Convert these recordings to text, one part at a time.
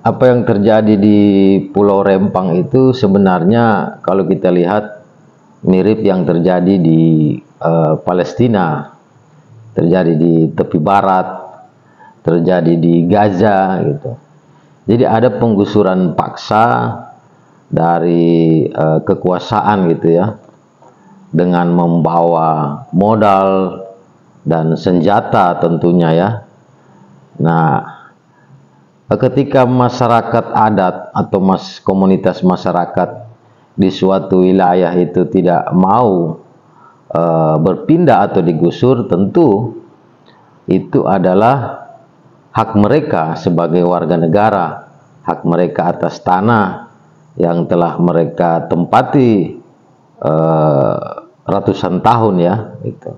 apa yang terjadi di Pulau Rempang itu sebenarnya kalau kita lihat mirip yang terjadi di Palestina, terjadi di tepi barat, terjadi di Gaza gitu. Jadi ada penggusuran paksa dari kekuasaan gitu ya, dengan membawa modal dan senjata tentunya ya. Nah, ketika masyarakat adat atau komunitas masyarakat di suatu wilayah itu tidak mau berpindah atau digusur, tentu itu adalah hak mereka sebagai warga negara, hak mereka atas tanah yang telah mereka tempati ratusan tahun ya gitu.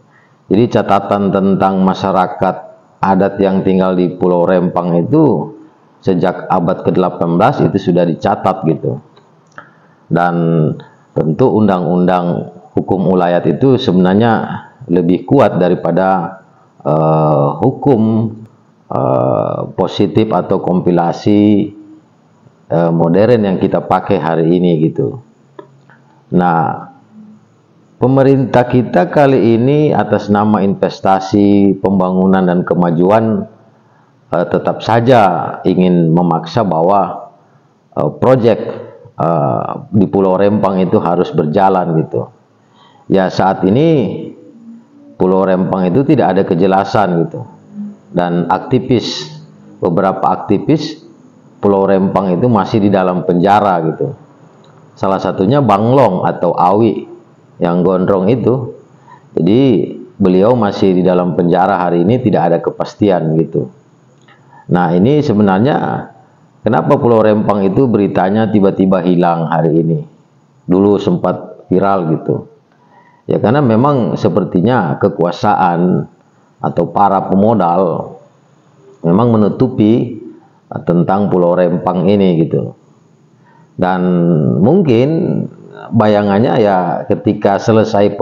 Jadi catatan tentang masyarakat adat yang tinggal di Pulau Rempang itu sejak abad ke-18 itu sudah dicatat gitu. Dan tentu undang-undang hukum ulayat itu sebenarnya lebih kuat daripada hukum positif atau kompilasi modern yang kita pakai hari ini gitu. Nah, pemerintah kita kali ini atas nama investasi, pembangunan dan kemajuan tetap saja ingin memaksa bahwa proyek di Pulau Rempang itu harus berjalan gitu. Ya saat ini Pulau Rempang itu tidak ada kejelasan gitu. Dan beberapa aktivis Pulau Rempang itu masih di dalam penjara gitu. Salah satunya Bang Long atau Awi yang gondrong itu. Jadi beliau masih di dalam penjara hari ini, tidak ada kepastian gitu. Nah, ini sebenarnya kenapa Pulau Rempang itu beritanya tiba-tiba hilang hari ini. Dulu sempat viral gitu. Ya karena memang sepertinya kekuasaan atau para pemodal memang menutupi tentang Pulau Rempang ini gitu. Dan mungkin bayangannya ya ketika selesai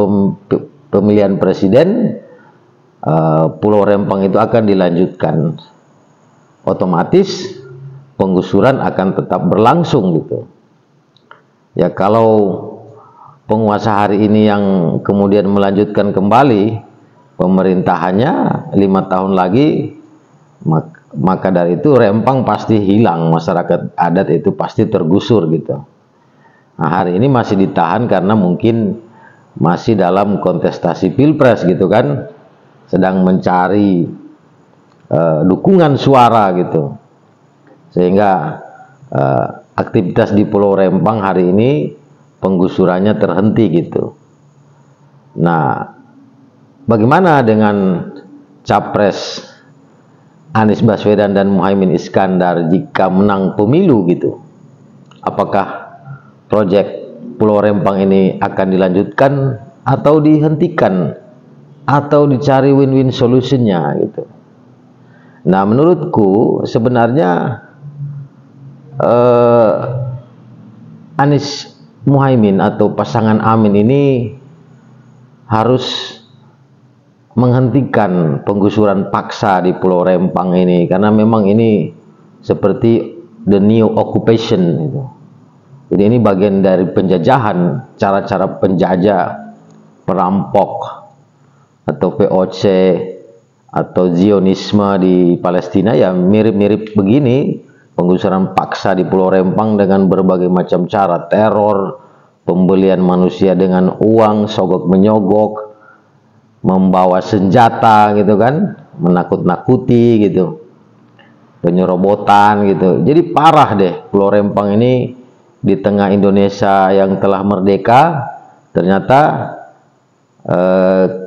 pemilihan presiden, Pulau Rempang itu akan dilanjutkan. Otomatis penggusuran akan tetap berlangsung gitu. Ya kalau penguasa hari ini yang kemudian melanjutkan kembali pemerintahannya 5 tahun lagi, maka dari itu Rempang pasti hilang, masyarakat adat itu pasti tergusur gitu. Nah, hari ini masih ditahan karena mungkin masih dalam kontestasi pilpres gitu kan, sedang mencari dukungan suara gitu, sehingga aktivitas di Pulau Rempang hari ini penggusurannya terhenti gitu. Nah, bagaimana dengan Capres Anies Baswedan dan Muhaimin Iskandar jika menang pemilu gitu? Apakah proyek Pulau Rempang ini akan dilanjutkan atau dihentikan atau dicari win-win solutionnya gitu? Nah, menurutku sebenarnya Anies Muhaimin atau pasangan Amin ini harus menghentikan penggusuran paksa di Pulau Rempang ini, karena memang ini seperti the new occupation gitu. Jadi ini bagian dari penjajahan, cara-cara penjajah, perampok atau VOC atau Zionisme di Palestina ya mirip-mirip begini, penggusuran paksa di Pulau Rempang dengan berbagai macam cara, teror, pembelian manusia dengan uang, sogok menyogok, membawa senjata gitu kan, menakut-nakuti gitu, penyerobotan gitu. Jadi parah deh Pulau Rempang ini di tengah Indonesia yang telah merdeka, ternyata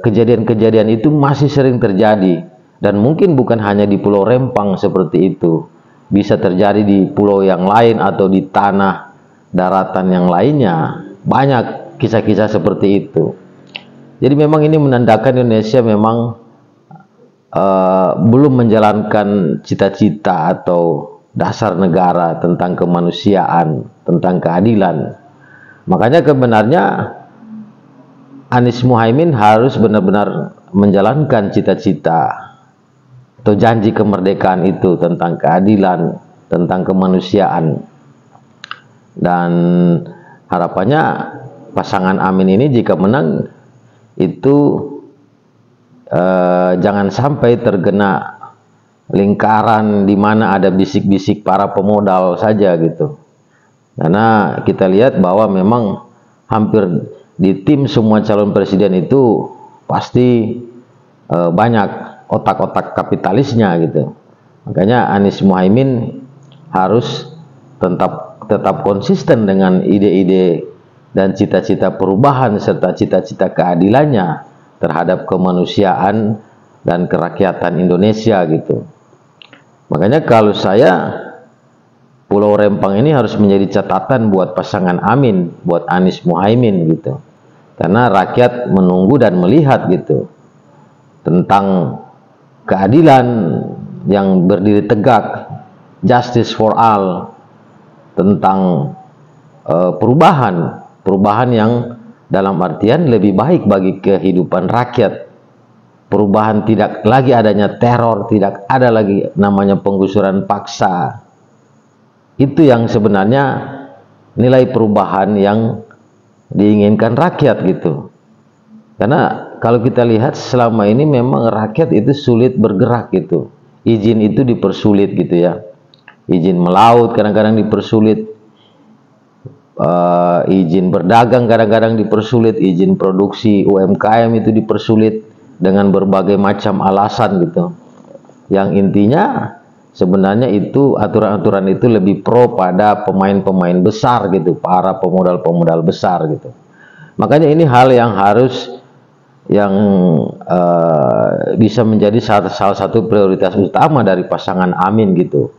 kejadian-kejadian itu masih sering terjadi, dan mungkin bukan hanya di Pulau Rempang seperti itu, bisa terjadi di pulau yang lain atau di tanah daratan yang lainnya. Banyak kisah-kisah seperti itu. Jadi memang ini menandakan Indonesia memang belum menjalankan cita-cita atau dasar negara tentang kemanusiaan, tentang keadilan. Makanya kebenarnya Anies Muhaimin harus benar-benar menjalankan cita-cita atau janji kemerdekaan itu tentang keadilan, tentang kemanusiaan. Dan harapannya pasangan Amin ini jika menang itu jangan sampai terkena lingkaran di mana ada bisik-bisik para pemodal saja gitu. Karena kita lihat bahwa memang hampir di tim semua calon presiden itu pasti banyak otak-otak kapitalisnya gitu. Makanya Anies Muhaimin harus tetap konsisten dengan ide-ide dan cita-cita perubahan serta cita-cita keadilannya terhadap kemanusiaan dan kerakyatan Indonesia gitu. Makanya kalau saya, Pulau Rempang ini harus menjadi catatan buat pasangan Amin, buat Anies Muhaimin gitu. Karena rakyat menunggu dan melihat gitu tentang keadilan yang berdiri tegak, justice for all, tentang perubahan yang dalam artian lebih baik bagi kehidupan rakyat. Perubahan tidak lagi adanya teror, tidak ada lagi namanya penggusuran paksa. Itu yang sebenarnya nilai perubahan yang diinginkan rakyat gitu. Karena kalau kita lihat selama ini memang rakyat itu sulit bergerak gitu. Izin itu dipersulit gitu ya. Izin melaut kadang-kadang dipersulit. Izin berdagang kadang-kadang dipersulit. Izin produksi UMKM itu dipersulit dengan berbagai macam alasan gitu. Yang intinya sebenarnya itu aturan-aturan itu lebih pro pada pemain-pemain besar gitu, para pemodal-pemodal besar gitu. Makanya ini hal yang harus bisa menjadi salah satu prioritas utama dari pasangan Amin gitu.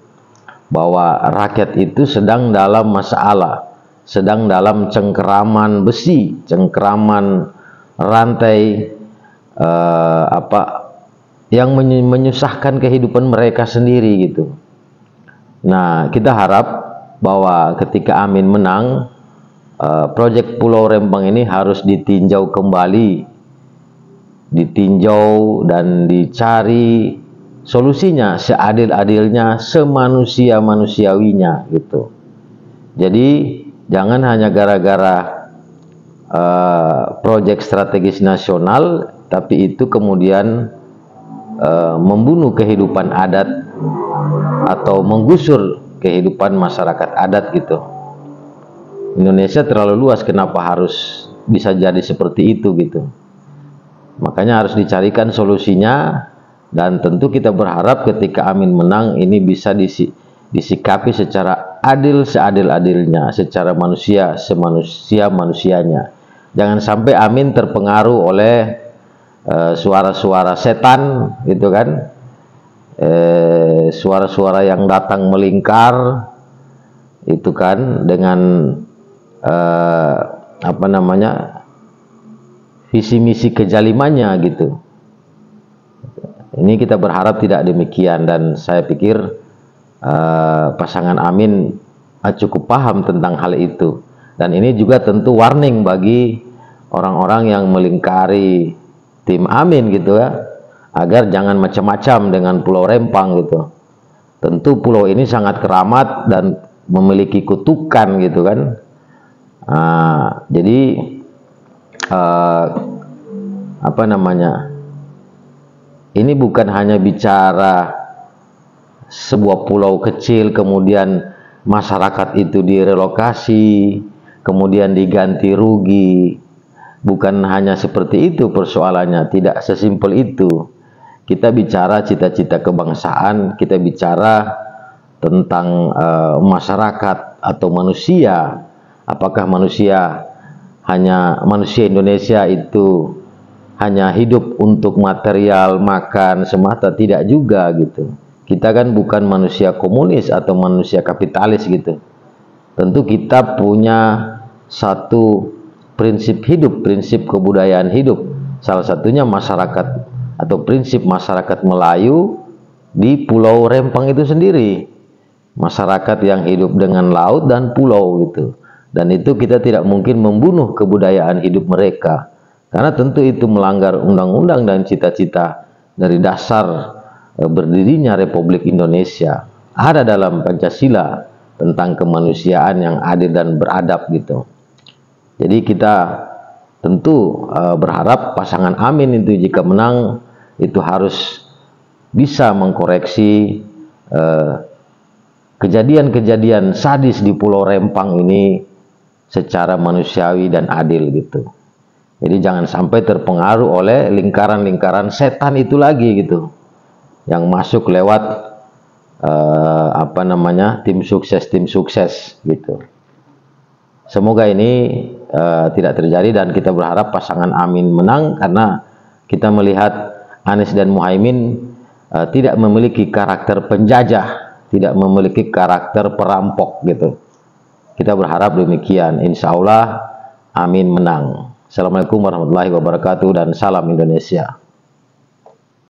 Bahwa rakyat itu sedang dalam masalah, sedang dalam cengkeraman besi, cengkeraman rantai yang menyusahkan kehidupan mereka sendiri gitu. Nah, kita harap bahwa ketika Amin menang, proyek Pulau Rempang ini harus ditinjau kembali, ditinjau dan dicari solusinya seadil-adilnya, semanusia-manusiawinya gitu. Jadi jangan hanya gara-gara proyek strategis nasional, tapi itu kemudian membunuh kehidupan adat atau menggusur kehidupan masyarakat adat gitu. Indonesia terlalu luas, kenapa harus bisa jadi seperti itu gitu. Makanya harus dicarikan solusinya, dan tentu kita berharap ketika Amin menang ini bisa disikapi secara adil seadil-adilnya, secara manusia semanusia-manusianya. Jangan sampai Amin terpengaruh oleh suara-suara setan gitu kan, suara-suara yang datang melingkar itu kan dengan visi misi kejalimannya gitu. Ini kita berharap tidak demikian, dan saya pikir pasangan Amin cukup paham tentang hal itu. Dan ini juga tentu warning bagi orang-orang yang melingkari tim Amin gitu ya, agar jangan macam-macam dengan Pulau Rempang gitu. Tentu pulau ini sangat keramat dan memiliki kutukan gitu kan. Jadi ini bukan hanya bicara sebuah pulau kecil kemudian masyarakat itu direlokasi, kemudian diganti rugi. Bukan hanya seperti itu persoalannya, tidak sesimpel itu. Kita bicara cita-cita kebangsaan, kita bicara tentang masyarakat atau manusia. Apakah manusia Indonesia itu hanya hidup untuk material, makan semata? Tidak juga gitu. Kita kan bukan manusia komunis atau manusia kapitalis gitu. Tentu kita punya satu prinsip hidup, prinsip kebudayaan hidup. Salah satunya masyarakat atau prinsip masyarakat Melayu di Pulau Rempang itu sendiri. Masyarakat yang hidup dengan laut dan pulau gitu. Dan itu kita tidak mungkin membunuh kebudayaan hidup mereka. Karena tentu itu melanggar undang-undang dan cita-cita dari dasar berdirinya Republik Indonesia. ada dalam Pancasila tentang kemanusiaan yang adil dan beradab gitu. Jadi kita tentu berharap pasangan Amin itu jika menang itu harus bisa mengkoreksi kejadian-kejadian sadis di Pulau Rempang ini secara manusiawi dan adil gitu. Jadi jangan sampai terpengaruh oleh lingkaran-lingkaran setan itu lagi gitu, yang masuk lewat tim sukses gitu. Semoga ini tidak terjadi dan kita berharap pasangan Amin menang, karena kita melihat Anies dan Muhaimin tidak memiliki karakter penjajah, tidak memiliki karakter perampok gitu. Kita berharap demikian. Insya Allah Amin menang. Assalamualaikum warahmatullahi wabarakatuh dan salam Indonesia.